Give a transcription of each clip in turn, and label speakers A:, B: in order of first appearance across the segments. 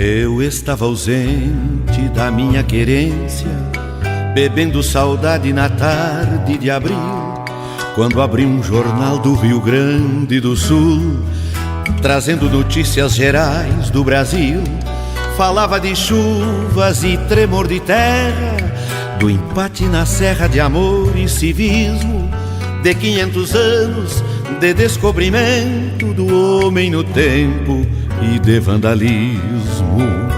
A: Eu estava ausente da minha querência, bebendo saudade na tarde de abril, quando abri um jornal do Rio Grande do Sul, trazendo notícias gerais do Brasil. Falava de chuvas e tremor de terra, do empate na serra de amor e civismo, de 500 anos de descobrimento do homem no tempo e de vandalismo.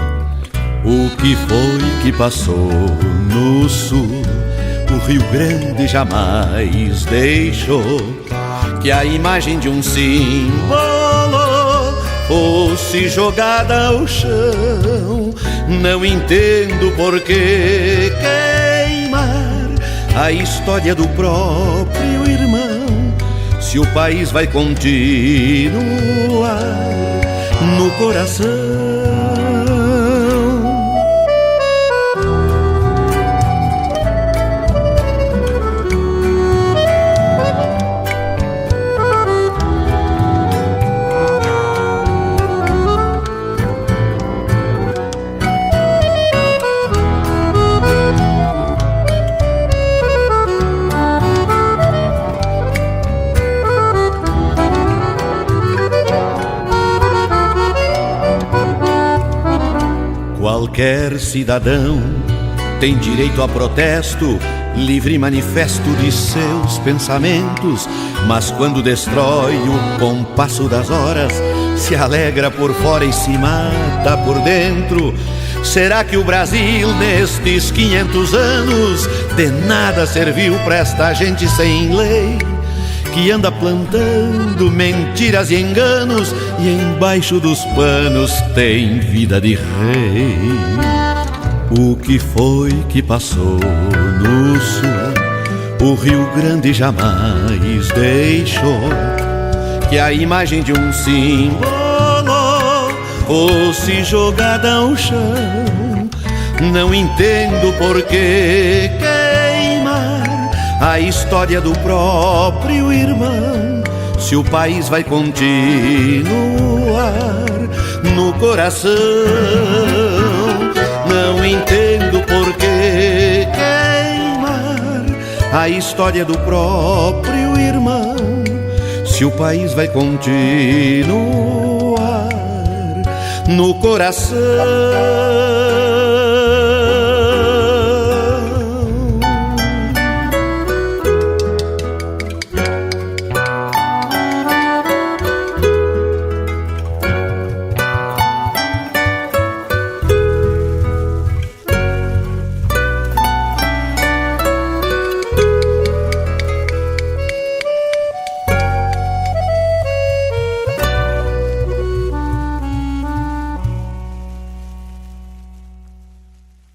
A: O que foi que passou no sul? O Rio Grande jamais deixou que a imagem de um símbolo fosse jogada ao chão. Não entendo por que queimar a história do próprio irmão, se o país vai continuar no coração. Qualquer cidadão tem direito a protesto, livre manifesto de seus pensamentos, mas quando destrói o compasso das horas, se alegra por fora e se mata por dentro. Será que o Brasil nestes 500 anos de nada serviu pra esta gente sem lei, que anda plantando mentiras e enganos e embaixo dos panos tem vida de rei? O que foi que passou no sul? O Rio Grande jamais deixou que a imagem de um símbolo fosse jogada ao chão. Não entendo por que queimar a história do próprio irmão, se o país vai continuar no coração. Não entendo por que queimar a história do próprio irmão, se o país vai continuar no coração.